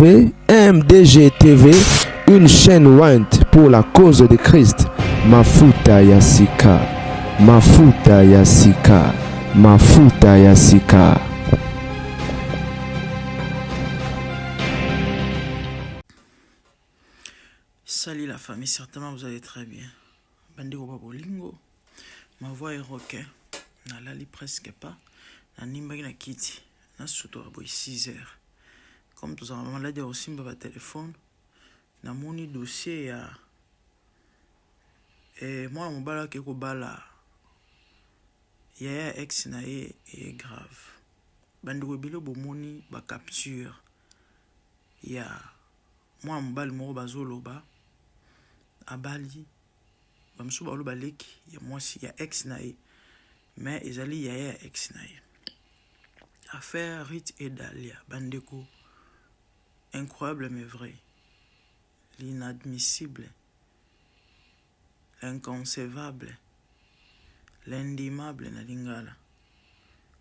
MDG TV, une chaîne Wint pour la cause de Christ. Mafuta Yasika, Mafuta Yasika, Mafuta Yasika. Salut la famille, certainement vous allez très bien. Bandeko Babolingo, ma voix est roquée. Na lali presque pas. Na nimbaki na kiti. Na soto aboy 6 heures. Comme tous en malade aussi mba téléphone. Na moni dossier ya moi mon bala ke ko bala. Ya ex na est grave. Bandeko bilo bomoni ba capture. Ya moi mon bal moko bazoloba. Abali bamsu ba loba leki ya mwasi ya ex na ye mais ezali ya ex na ye. Affaire Rite et Dalia bandeko, incroyable mais vrai, l'inadmissible, l'inconcevable, l'indimable na lingala,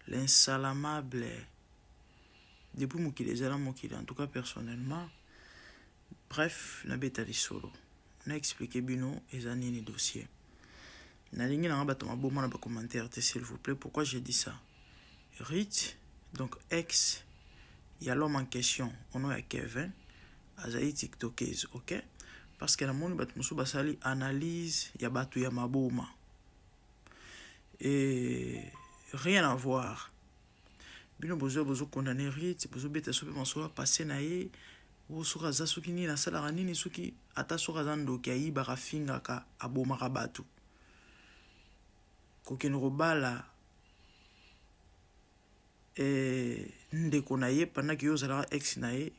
l'insalamable depuis mokili ezala mokili. En tout cas personnellement, bref na betali solo na expliqué bino ezani ni dossier. Na lingi na bato maboma na ba commentaire s'il vous plaît. Pourquoi j'ai dit ça? Rite, donc ex, il y a l'homme en question, on a Kevin, azaï tiktokeuse, ok? Parce que la monde bat musu basali analyse ya batu ya maboma. Et rien à voir. Bino bozo condamner Rite, bozo beta sope mansola passer na ye. Ou soka za soki ni na sala ranini soki ata soka za ndoki ayiba rafinga ka aboma rabatu. Kokeno robala ndeko na ye pendant que yozala ex na ye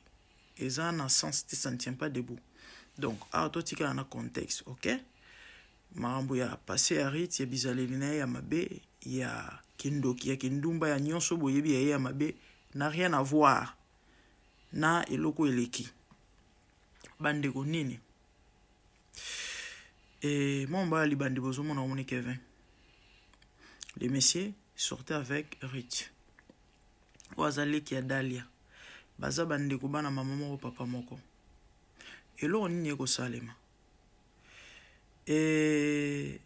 eza na sens te ça ne tient pas debout. Donc to tika na contexte, OK? Marambo ya passé à Rite ya bizaleli na ya mabe ya kindoki ya kindumba ya nyonso boyebi ya mabe n'a rien à voir na eloko eleki bandeko nini. Et mon bali bandi bozo mona omoni Kevin. Le messieurs sortaient avec Rite. Wazali ki ya Dalia. Baza bandeko bana mama moko papa moko. Elo nini ko salema. Et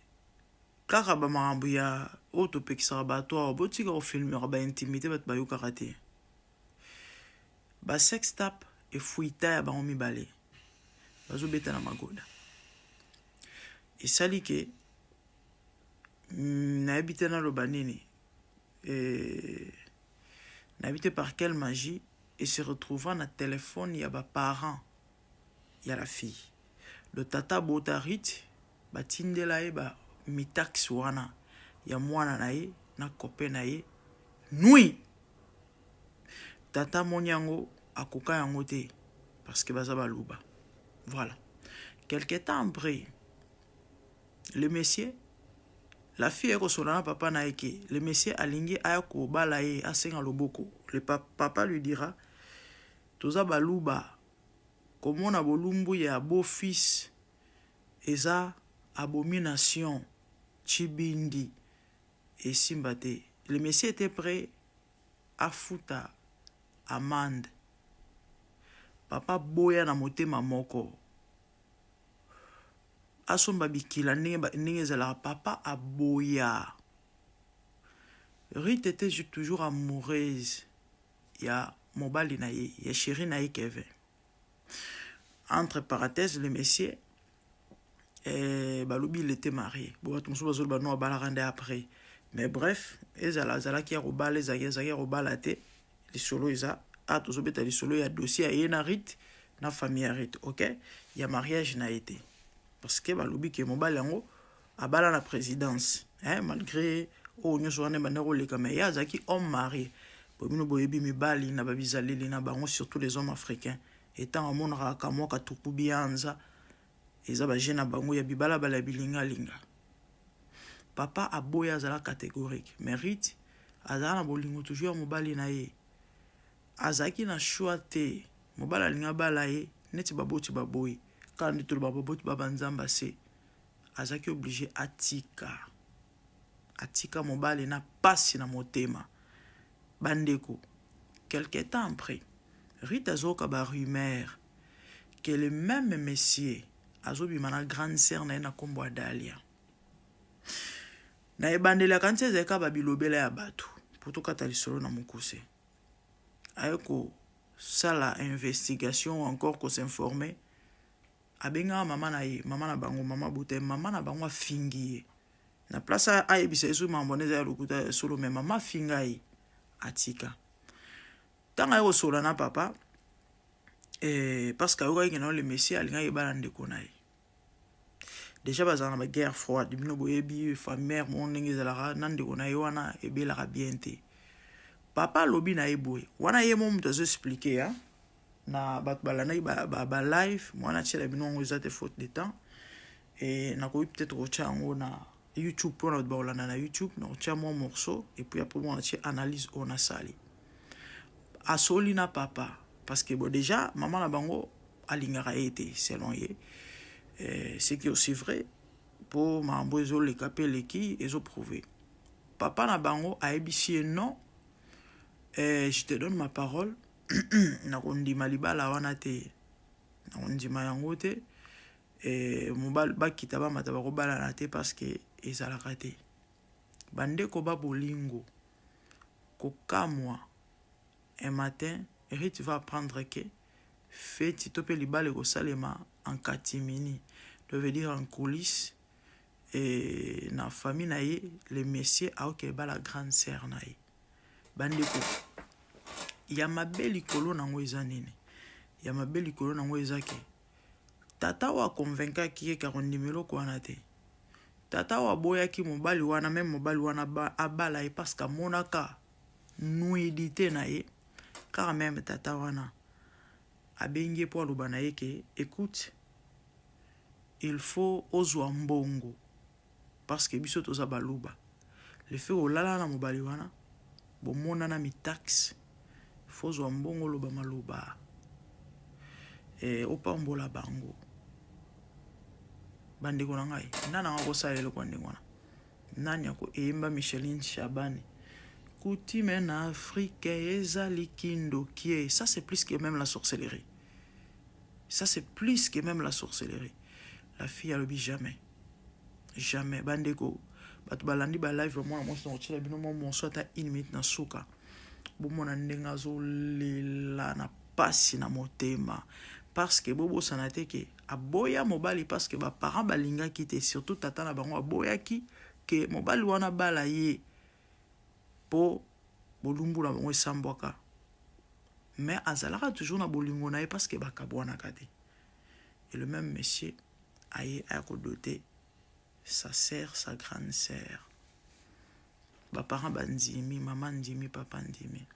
kaka ba marambu ya auto pekisa bato botika o filmer ba intimité bat ba yo karaté. Ba sex tap et fuita ya ba omi balé. Bazo beta na magoda. Et sali ke na habité na lobanini. Na habité par quelle magie et se retrouvant na téléphone ya ba parents ya la fille. Le tata bota Rite batindela ye ba mitax wana ya mwana na ye na copain na ye nui. Tata monyango akoka yango te parce que baza baluba. Voilà. Quelque temps après, le monsieur, la fille est ressortie papa na eke. Le monsieur alingi ayako balaye asenga loboko. Le papa lui dira toza baluba comment na bolumbu ya beau fils eza abomination chibindi et simbate. Le monsieur était prêt à foutre amende. Papa boya na motema moko. Asomba bikila ndenge zala papa aboya. Rite était toujours amoureuse ya mobali na ye, ya chéri na ye Kevin. Entre parenthèses, le monsieur balubi il était marié. Bon attention bazol ba no bala rende après. Mais bref, ezala ki robala ezaki robala te. Les solo eza tozo beta les solo ya dossier ya na Rite na famille Rite, OK? Ya mariage na été. Parce que balubi ke mobali yango abala na présidence, malgré nyonso wana bandeko leka mais ya zaki homme marié. Bomino boyebi mibali na babizaleli na bango surtout les hommes africains étant amonaka kamoka tukubianza eza ba jeune bango ya bibala bala bilinga linga. Papa aboya azala catégorique. Mais Rite azala na bolingo toujours mobali na ye. Azaki na choix te. Mobala linga bala ye neti baboti baboyi. Quand tout le baboti babanzamba se azaki obligé atika mobali na pasi na motema bandeko. Quelque temps après Rita zoka ba rumeur que le même monsieur azobima na grande sœur na kombo Dalia. Na ebandela kanse zeka ba bilobela ya bato poto kata lisolo na mukuse. Ayeko sala investigation ou encore ko s'informer. Abenga mama na bango mama bute mama na bango fingi. Na place a ebisa esu mamboneza ya lokuta solo me mama fingai atika. Tanga yo sola na papa parce que ayoka yeke na le messie alinga yebala ndeko na ye. Déjà bazana ba guerre froide bino boyebi famille mon ndenge ezalaka na ndeko na ye wana ebelaka bien te. Papa lobi na ye boye wana ye mo mutu azo expliquer ya na bato balanda ba live mwana tshela bino ngo eza te faute de temps et na koyi peut-être kotia yango na YouTube pour na bato balanda na YouTube na kotia mo morceau et puis après on a tia analyse on a sali asoli na papa parce que bon déjà maman na bango alingaka été selon ye c'est qui aussi vrai pour mambo ezo le capé le qui ezo prouver papa na bango a ebisi non je te donne ma parole na kondima libala wana te na kondima yango te mobali bakita bamata bakobalana te parce que ezalaka te bandeko ba bolingo kokamwa un matin Rita va apprendre que feti to pe libala kosalema en catimini ça veut dire en coulisses et na famille na ye le monsieur a ok ba la grande sœur na ye bandeko ya mabeli kolo nango eza nini ya mabeli kolo nango eza ke tata wa convaincre ki ke kondimelo ko wana te tata wa boya ki mobali wana même mobali wana abala e parce que monaka nuidité na ye car même tata wana abengi po aloba na ye ke écoute il faut ozwa mbongo parce que biso toza baluba le fait olala na mobali wana bomona na mi taxe faut ozwa mbongo loba maloba opambola bango bandeko na ngai nana akosalela kwa ndenge wana nani ako eyemba Micheline Chabani coutume na Afrique ezali kindokie ça c'est plus que même la sorcellerie ça c'est plus que même la sorcellerie la fille a le dit jamais jamais bandeko bato balandi ba live moi moi so tshela bino mo so ta une minute na suka bomona ndenga zo lela na pasi na motema parce que bobo sanate ke aboya mobali parce que ba parents balinga kite surtout tata na bango aboya ki ke mobali wana bala ye po bolumbu na bango esambwaka mais azalaka toujours na bolingo na ye parce que bakabwana kate et le même monsieur aye a doté sa sœur sa grande sœur ba parents bandimi maman ndimi papa ndimi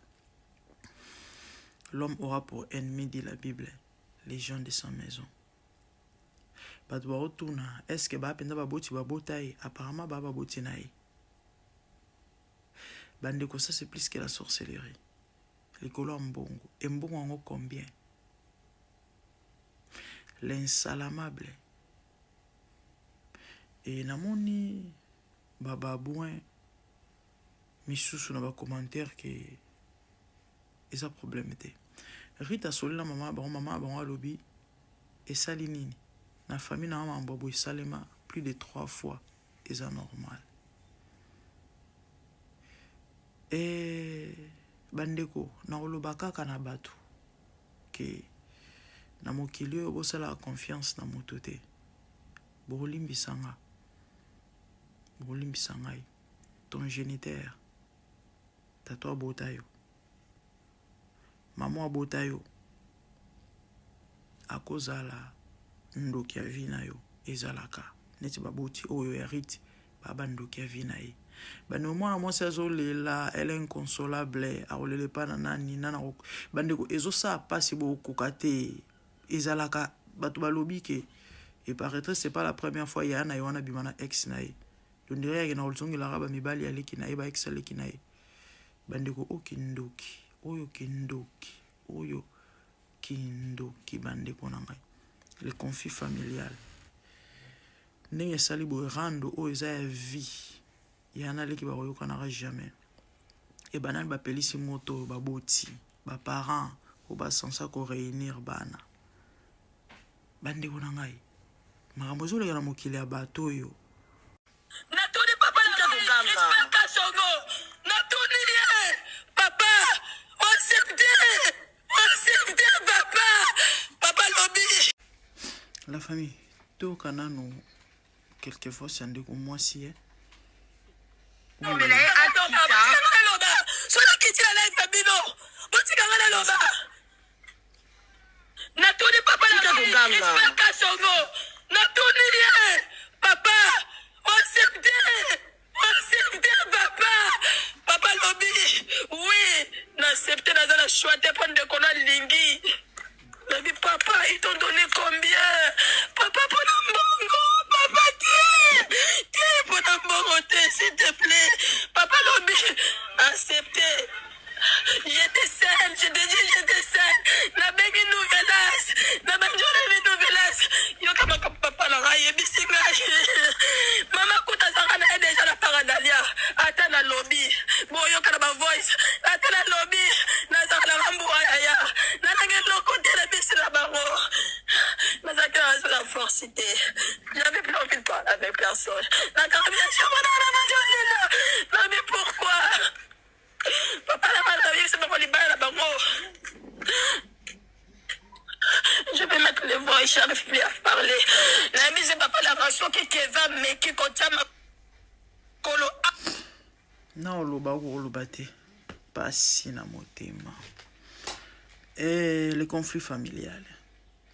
l'homme aura pour ennemi dit la Bible les gens de sa maison. Bato ba retourna est-ce que ba penda ba boti ba botai apparemment ba boti na ye bandeko ça c'est plus que la sorcellerie likolo mbongo et mbongo ngo combien l'insalamable et namoni bababouin misusu na ba commentaire que eza problème te Rita solila mama bango alobi esali nini na famille na mama mbobo esalema plus de 3 fois eza normal et bandeko na oloba kaka na bato ke na mokili oyo bosala confiance na moto te bolimbisa ngai ton géniteur tato abota yo mama abota yo akozala ndoki ya vi na yo ezalaka neti baboti oyo ya Rita baba ndoki ya vi na ye bano mwana mwasi azolela elle inconsolable aolele pa na nani nana bandeko ezosa pasi bokoka te ezalaka bato balobi ke et paraîtrait c'est pas la première fois ya na yona bimana ex na ye on dirait que na olzongela ba mibali aleki na ye ba ex aleki na ye bandeko okindoki oyo kindoki bandeko na ngai le conflit familial ndenge sali bo rando o eza ya vie yana leki ba koyoka na jamais et banani ba pelisi moto baboti ba parents po basansa ko réunir bana bandeko na ngai makambo ezoleka na mokili ya bato oyo natuni papa na respect Kasongo natuni papa accepte papa lobi la famille toyoka nano quelquefois c'est ndeko mwasi soki kiti na life ya bino botikanga na loba natuni papa na respect Kasongo natuni papa accepte papa lobi oui n'accepte naza na choix te po ndeko na lingi lobi papa ils t'ont donné combien papa pona mbongo papa tie pona mbongo te s'il te plaît papa lobi accepte j'étais seule j'étais seule na bengi nouvelas na banjona mi nouvelas yoka maka papa na ngai yebisi ngai mama kuta zanga na ye deja na paradalia ata na lobi boyoka na bavoice ata na lobi nazaka na ngambuwa yaya nanange loko te na bisi na bango nazaki na la forcité j'avais plus envie de parler avec personne nakaka bien chamana na banjolela mais pourquoi papa la malade c'est pas libérer la bango je vais mettre les voix et j'arrive plus à parler la mise papa la ration qui va mais qui contient ma kolo na oloba okoloba te pasi na motema le conflit familial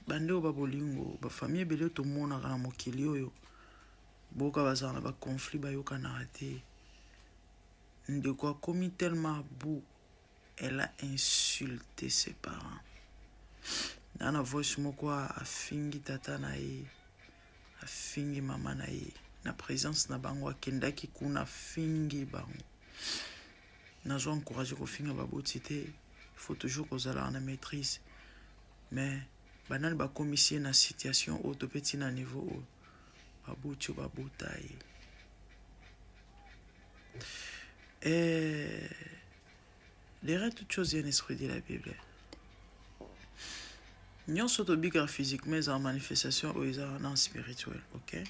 bande oyo babolingo bafamille ebele tomonaka na mokili oyo boka bazala na baconflit bayokanaka te ndeko akomi tellement beau elle a insulté ses parents na voice moko afingi tata na ye afingi mama na ye na présence na bango akendaki kuna afingi bango nazwa encouragé kofinga baboti te il faut toujours kozala na maîtrise mais banani bakomisi na situation oyo topeti na niveau oyo baboti oyo babota ye derrière toute chose il y a un esprit de la Bible nyonso tobika physiquement eza manifestation oyo eza na spirituel ok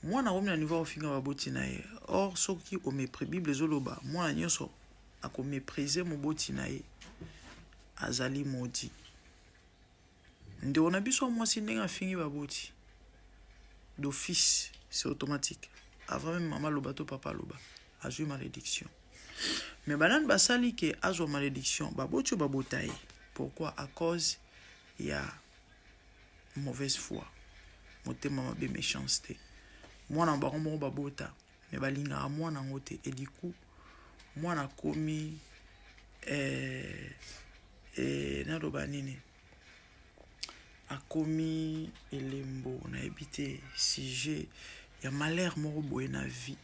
mwana omi na niveau ofinga baboti na ye or soki omépris bible ezoloba mwana nyonso akoméprise moboti na ye azali maudit ndeko na biso mwasi ndenge afingi baboti d'office c'est automatique avant même maman loba to papa loba azwi malédiction mais banani basali ke azwa malédiction baboti oyo babota ye pourquoi à cause ya mauvaise foi motema mabe méchanceté mwana bango moko babota mais balingaka mwana yango te et du coup mwana akomi naloba nini akomi elembo nayebi te sujet ya malheur moko boye na vie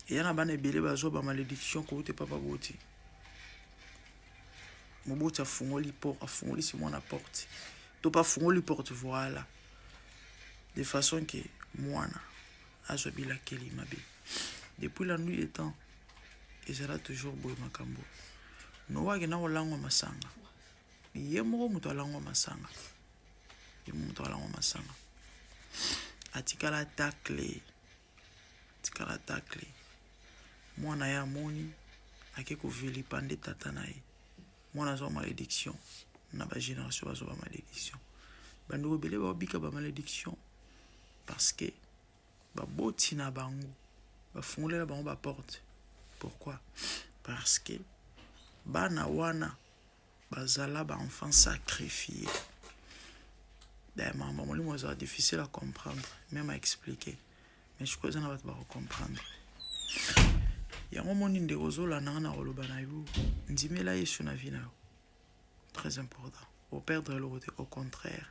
eya na bana ebele bazwa bamalédiction koute papa boti moboti afungolisi mwana porte to pa afungoli porte voilà de façon que mwana azwa bilakeli mabe depuis la nuit des temps ezala toujours boye makambo nowaki na kolangwa masanga ye moko moto alangwa masanga atikala takle mwana ya amoni ake kovilipa nde tata na ye mwana azwa malédiction na bagénération bazwa bamalédiction bandeko ebele baobika bamalédiction parce que baboti na bango bafungolela bango baporte pourquoi parce que bana wana bazala baenfant sacrifié maman molimo ezala difficile à comprendre même à expliquer mais je crois eza na bato bakocomprendre yango moni ndeko ozolandanga na koloba na yo ndimela yesu na vie na yo très important operdre eloko te au contraire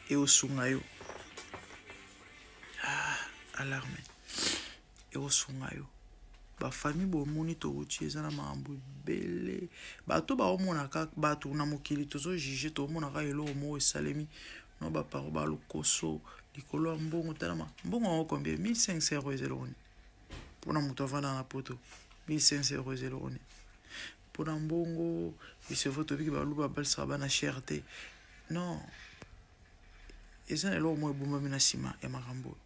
e osunga yo alarme e osunga yo bafamille bomoni touti eza na makambo ebele bato baomonaka bato na mokili tozojuge tomonaka eloko moko esalemi no baparo balokoso likolo ya mbongo talama mbongo yango combien 1500 € eza eloko nini mpona moto avanda na poto 1500 € eza eloko nini pour Nambongo, il se vote avec Balouba Balsaba na cherté. Non. Et ça, là, moi, Boumba Minasima et Marambo.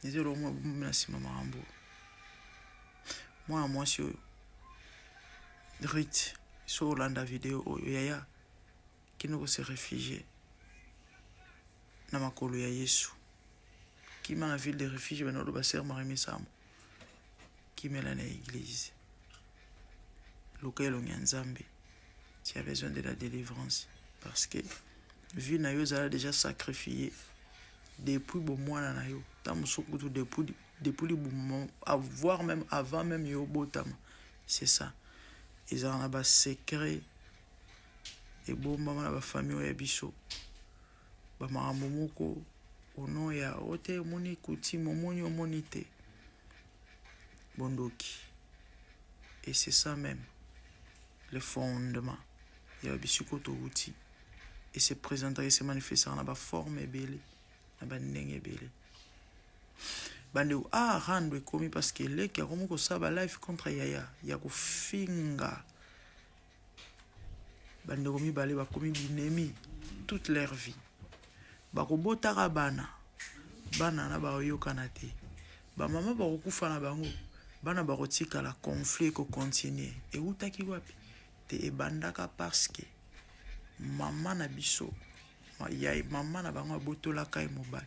Et ça, là, moi, Boumba Minasima Marambo. Moi, je suis Rit, sur la vidéo, Yaya, qui nous se réfugié. Namakolo ya Yesu. Qui m'a la ville de réfugiés, mais nous, Basser Marimé Samo. Qui met l'église. Local on Nzambe. Tu as besoin de la délivrance. Parce que, vie na yo, a déjà sacrifié. Depuis bon mois na yo. Tam sokutu depuis bon voire même avant même yo botam. C'est ça. Ils ont un secret. Et bon maman la famille ya biso. Ba maramomoko au nom ya ote moni kuti momoni omonite. Bondoki. Et c'est ça même. Le fondement. Il y a bisukoto outil. Et se présenter, se manifester dans la forme belle, dans la ndenge belle. Bande rendre commis parce que les qui ont ça ba life contre Yaya, ya ko finga. Bande commis balé ba commis binemi toute leur vie. Ba ko botara bana na ba yo kanate. Ba mama ba ko kufa na bango. Bana ba kotika la conflit ko continuer. Et utaki wapi te ebandaka parce que maman na biso maman na bango botola kai mobile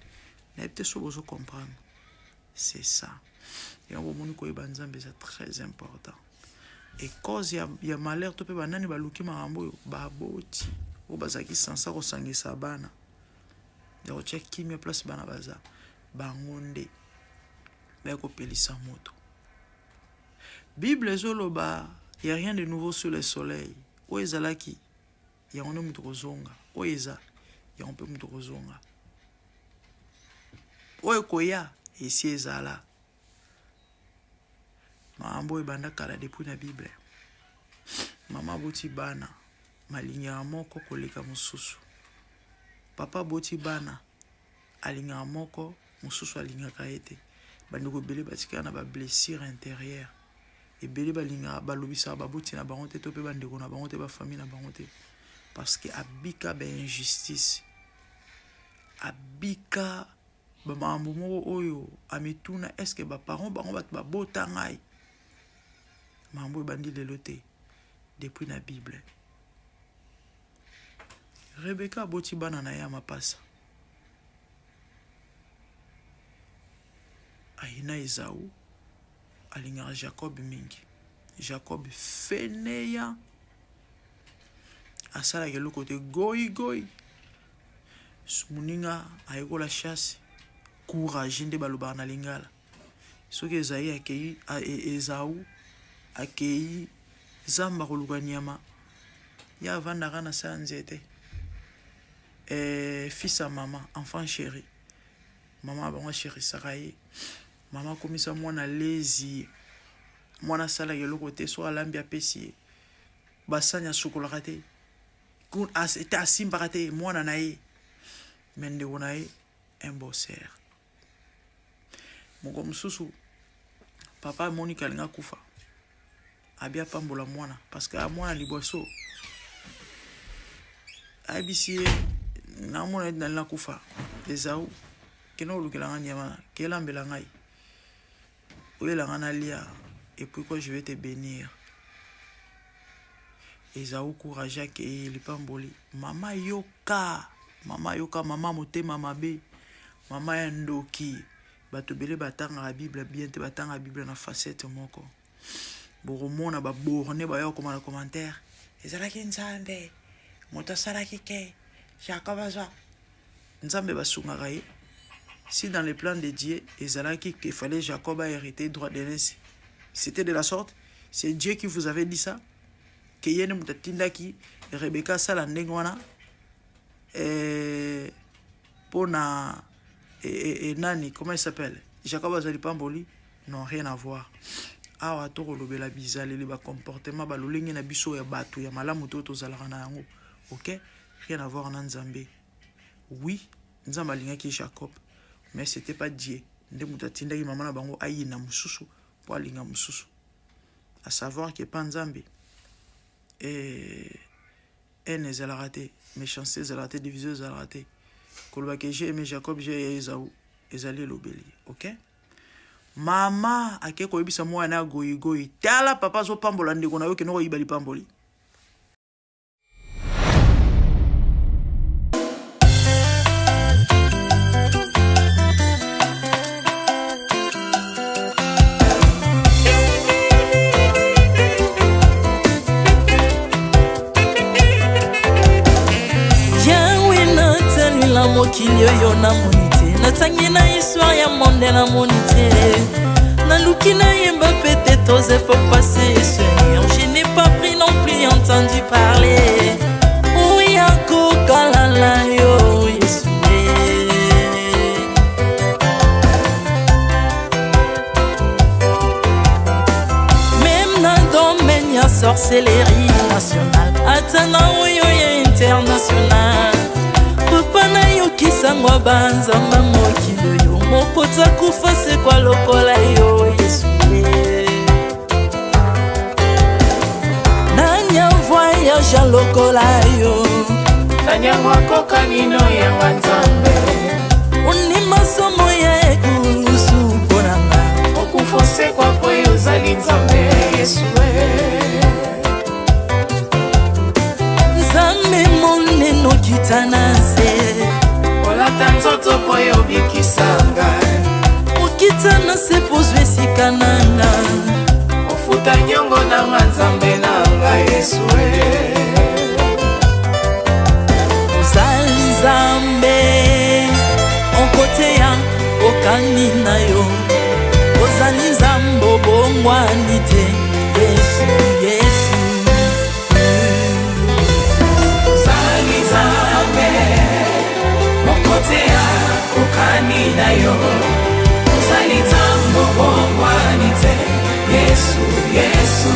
na peut-être so bozo comprendre c'est ça et on moni ko ebanzambe c'est très important et cause ya malheur to pe banani baluki marambo ba boti o bazaki sansa ko sangisa bana ya ko check kimia place bana baza bangonde ba ko pelisa moto Bible zoloba il y a rien de nouveau sous le soleil o ezalaki ya on mutu kozonga o eza ya on peut mutu kozonga o ekoya esi ezala mambo ebanda kala depuis na Bible mama boti bana malinga moko koleka mususu papa boti bana alinga moko mususu alinga kaete bandiko bele batika na ba blessure intérieure et bele balinga balobisa baboti na bango te to pe bandeko na bango te ba famille na bango te. Parce que abika ba injustice abika ba mambo moko oyo amituna est-ce que ba parents bango ba bota ngai mambo bandi lelo te depuis na Bible. Rebecca boti bana na ya mapasa aina Esau alinga Jacob mingi Jacob feneya asala ke côté goy muninga ayeko la chasse courage nde baloba na lingala soki Esaïe akei Esau akei zamba kolukanyama ya vandaka na sa nzete fils à maman enfant chéri maman bango chéri sakaye maman komisa mwana lezi mwana sala ke côté so alambi apesi basanya sukolaka te c'était asimbaka te mwana na ye mende wona ye un bosser moko mususu papa Monica alinga kufa abia pambola mwana parce que mwana liboso abisi na mwana na kufa Esau keno lukela nyama kelambela ngai oyela ngana lia et puis quoi je vais te bénir. Esau courage ke lipamboli mama yoka mama motema mabe mama ya ndoki bato bele batanga la Bible bien te batanga la Bible na facette moko boromona ba borne ba yo comme commentaire ezalaki nzambe moto salaki ke jakabaza nzambe basungaka ye si dans les plans de Dieu ezalaki qu'il fallait Jacob a hérité droit d'aînesse c'était de la sorte c'est Dieu qui vous avait dit ça que yene mutatindaki Rebecca sala ndengwana pona nani comment il s'appelle Jacob azali pamboli non rien à voir awa to kolobela bizali le ba comportement ba lolengi na biso ya batu ya malamu to zalaka na yango OK rien à voir na Nzambe oui Nzambe alingaki Jacob mais c'était pas Dieu nde mutatindaki mama na bango ayina mususu po alinga mususu à savoir que Panzambi et haine ezalaka te, méchanceté ezalaka te, division ezalaka te. Koloba ke j'ai aimé Jacob, j'ai Esaü, ezali elobeli, ok? Mama ake koyebisa mwana goyi goyi, tala papa zo pambola ndeko na yo ke no koyiba lipamboli. mokili oyo namoni te, natangi na histoire ya monde namoni te, naluki nayemba pete toze po passer Seigneur, je n'ai pas pris non plus entendu parler oya kokalala yo Yesu. Même na domaine ya sorcellerie nationale, atana oyo ya international, papa na yo kisangwa banzamba mokili yo, mopota kufa se kwa lokola yo Yesu. Nanya voyage a lokola yo, Tanyangwa koka nino ya nzambe, unima somo ya ekulusu konanga, okufose kwa poyo zali nzambe Yesu. Nzambe moneno kitana se, olata nzoto poyo bikisanga, okitana se pozwe sikananga, ofuta nyongo na nzambe nanga Yesu. Ozali Nzambe onkote ya okani na yo, ozali Nzambe obongwani te Yesu, Yesu. Ozali Nzambe onkote ya okani na yo, ozali Nzambe obongwani te Yesu, Yesu.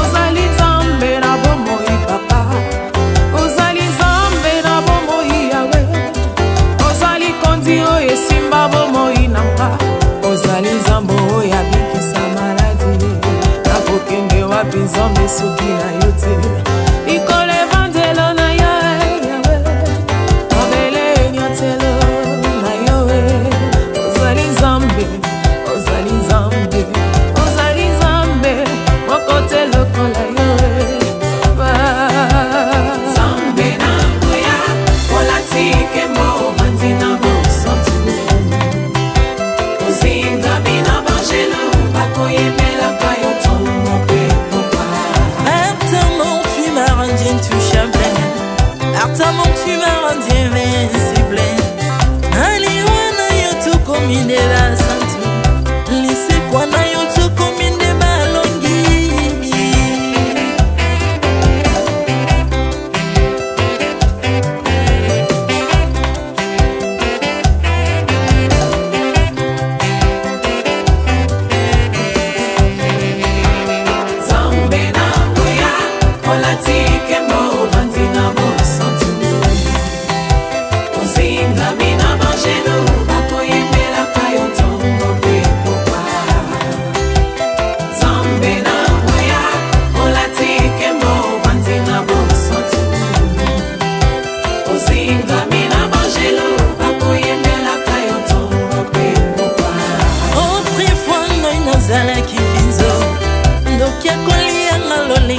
Ozali Nzambe na bomoi papa, ozali Nzambe na bomoi yawe, ozali kondi oyo esimba bomoi nanga, ozali Nzambe oyo abikisa maladi, nakokende wapi Nzambe soki na yo te, likolo evangelo na yo yawe, mabele nyotelo na yo, ozali Nzambe, ozali Nzambe, kote lokola yo Nzambe na ngoya olatike mo vandi na bosantu, ozinga bina bangelo bakoyembelaka yo ntongo mpe papa. Ardemment tu m'as rendu intouchable, ardemment tu m'as rendu invincible, aliwana yo tokomine la santu, lisekwa na yo tokomine balongi. Ozinga mina bangelo bakoyembelaka yo ntongo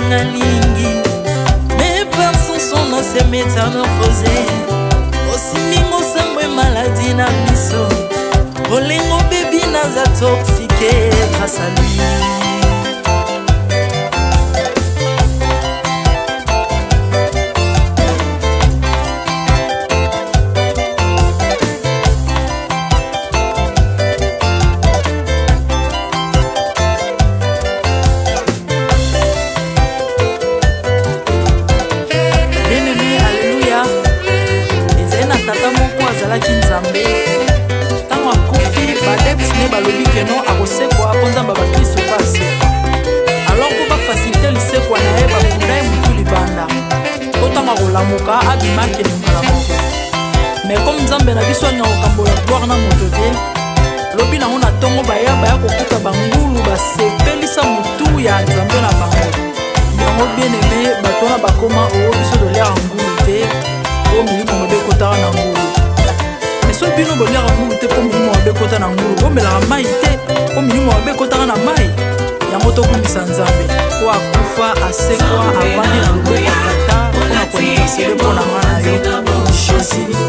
nga lingi. Mes peurs sont son ancien métamorphosé. Osimingo sambwe maladie na miso. Olingo baby naza toxiqué grâce à lui. Tango akofi badepsine balobi keno akosekwa aponzamba bakristo basekwa alors po bafacilite lisekwa na ye bakunda ye mutu libanda po ntango akolamuka abimaki lingala moko. Mais comme nzambe na biso alinga kokambola gloire na moto te, lobi nango na ntongo baya kokuta bangulu basepelisa mutu ya nzambe na bango. Yango bien aimé bato wana bakoma oyo biso toliaka ngulu te po milimo mabe ekotaka na ngulu. So bino boliaka ngulu te po milimo mabe ekota na ngulu, bomelaka mai te po milimo mabe ekotaka na mai. Yango tokumisa nzambe po akufa asekwa avandi na loboko ya tata mpona kolinga sele mpo na nga na yo Jésus.